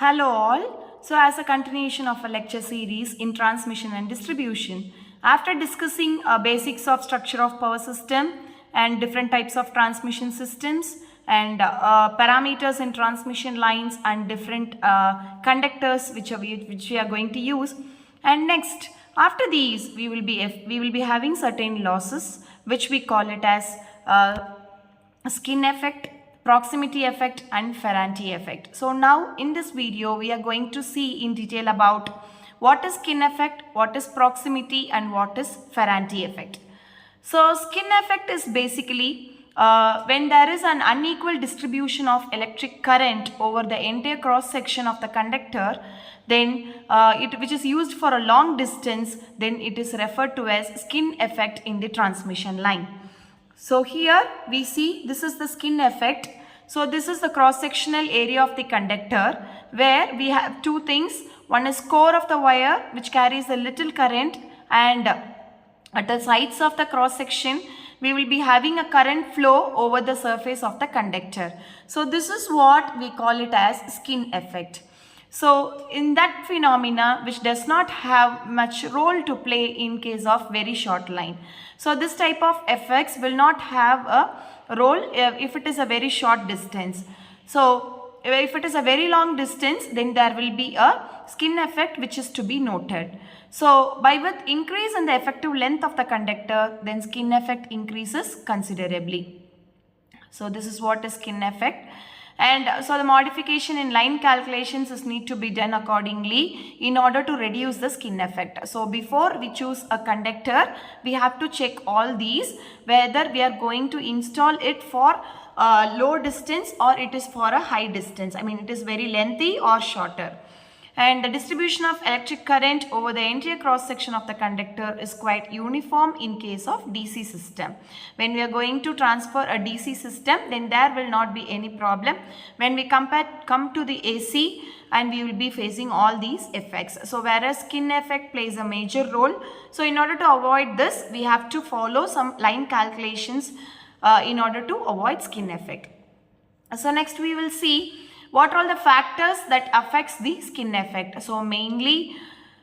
Hello all. So as a continuation of a lecture series in transmission and distribution, after discussing basics of structure of power system and different types of transmission systems and parameters in transmission lines and different conductors which we are going to use, and next after these we will be having certain losses which we call it as skin effect, proximity effect and Ferranti effect. So now in this video we are going to see in detail about what is skin effect, what is proximity and what is Ferranti effect. So skin effect is basically when there is an unequal distribution of electric current over the entire cross section of the conductor, then which is used for a long distance, then it is referred to as skin effect in the transmission line. So here we see this is the skin effect. So this is the cross-sectional area of the conductor where we have two things. One is core of the wire which carries a little current, and at the sides of the cross-section we will be having a current flow over the surface of the conductor. So this is what we call it as skin effect. So in that phenomena which does not have much role to play in case of very short line. So this type of effects will not have a role if it is a very short distance. So if it is a very long distance, then there will be a skin effect which is to be noted. So with increase in the effective length of the conductor, then skin effect increases considerably. So this is what is skin effect. And so the modification in line calculations is need to be done accordingly in order to reduce the skin effect. So before we choose a conductor, we have to check all these, whether we are going to install it for low distance or it is for a high distance. I mean it is very lengthy or shorter. And the distribution of electric current over the entire cross section of the conductor is quite uniform in case of DC system. When we are going to transfer a DC system, then there will not be any problem. When we come to the AC, and we will be facing all these effects. So whereas skin effect plays a major role, so in order to avoid this, we have to follow some line calculations in order to avoid skin effect. So next we will see what are all the factors that affects the skin effect. So mainly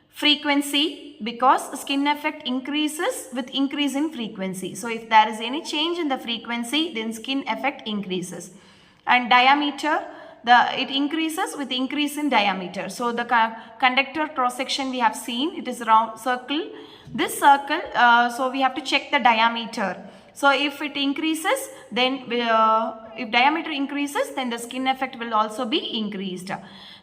frequency, because skin effect increases with increase in frequency. So if there is any change in the frequency, then skin effect increases. And diameter, it increases with increase in diameter. So the conductor cross section we have seen, it is round circle. This circle, so we have to check the diameter. So if it increases, then if diameter increases, then the skin effect will also be increased.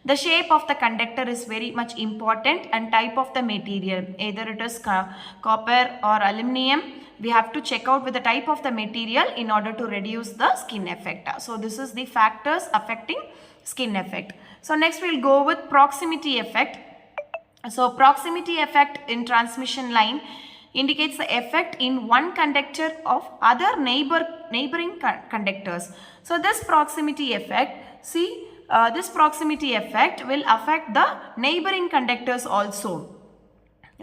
The shape of the conductor is very much important, and type of the material, either it is copper or aluminum. We have to check out with the type of the material in order to reduce the skin effect. So this is the factors affecting skin effect. So next we will go with proximity effect. So proximity effect in transmission line indicates the effect in one conductor of other neighboring conductors. So this proximity effect, this proximity effect will affect the neighboring conductors also.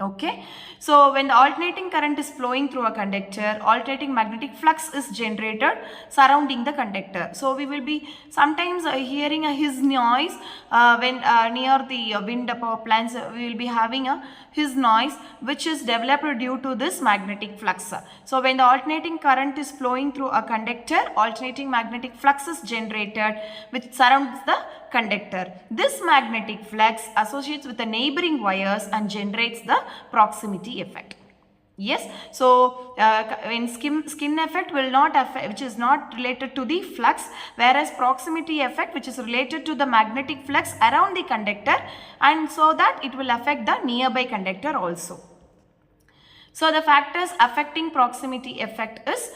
Okay, so when the alternating current is flowing through a conductor, alternating magnetic flux is generated surrounding the conductor. So we will be sometimes hearing a hiss noise when near the wind power plants. We will be having a hiss noise which is developed due to this magnetic flux. So when the alternating current is flowing through a conductor, alternating magnetic flux is generated which surrounds the conductor. This magnetic flux associates with the neighboring wires and generates the proximity effect. Yes, so in skin effect will not affect, which is not related to the flux, whereas proximity effect which is related to the magnetic flux around the conductor, and so that it will affect the nearby conductor also. So the factors affecting proximity effect is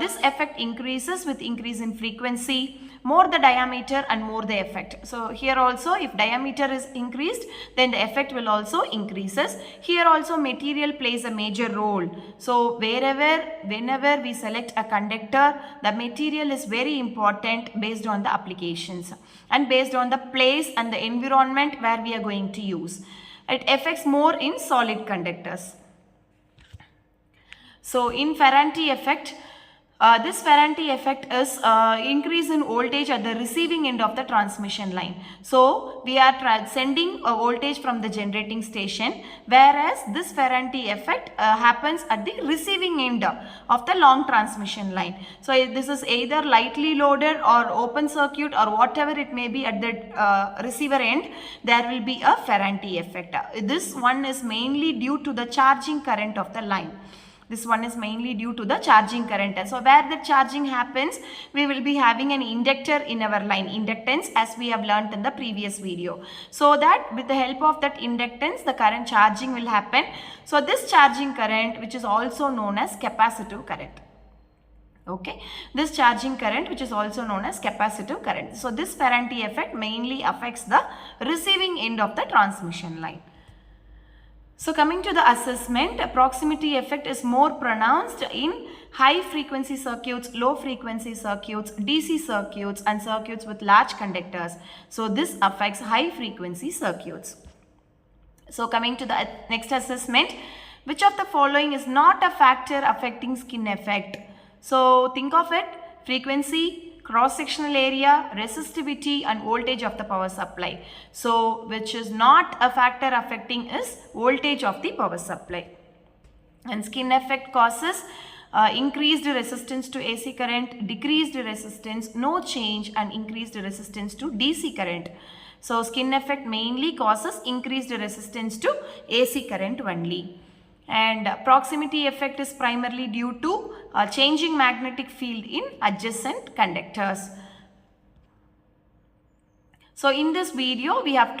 this effect increases with increase in frequency, more the diameter and more the effect. So here also if diameter is increased, then the effect will also increases. Here also material plays a major role. So whenever we select a conductor, the material is very important based on the applications and based on the place and the environment where we are going to use. It affects more in solid conductors. So in Ferranti effect, This Ferranti effect is increase in voltage at the receiving end of the transmission line. So we are sending a voltage from the generating station, whereas this Ferranti effect happens at the receiving end of the long transmission line. So this is either lightly loaded or open circuit or whatever it may be at the receiver end, there will be a Ferranti effect. This one is mainly due to the charging current of the line. This one is mainly due to the charging current. So where the charging happens, we will be having an inductor in our line, inductance, as we have learnt in the previous video. So that with the help of that inductance, the current charging will happen. So this charging current, which is also known as capacitive current. Okay, this charging current, which is also known as capacitive current. So this Ferranti effect mainly affects the receiving end of the transmission line. So coming to the assessment, proximity effect is more pronounced in high frequency circuits, low frequency circuits, DC circuits and circuits with large conductors. So this affects high frequency circuits. So coming to the next assessment, which of the following is not a factor affecting skin effect? So think of it: frequency, cross-sectional area, resistivity and voltage of the power supply. So which is not a factor affecting is voltage of the power supply. And skin effect causes increased resistance to AC current, decreased resistance, no change and increased resistance to DC current. So skin effect mainly causes increased resistance to AC current only. And proximity effect is primarily due to changing magnetic field in adjacent conductors. So in this video we have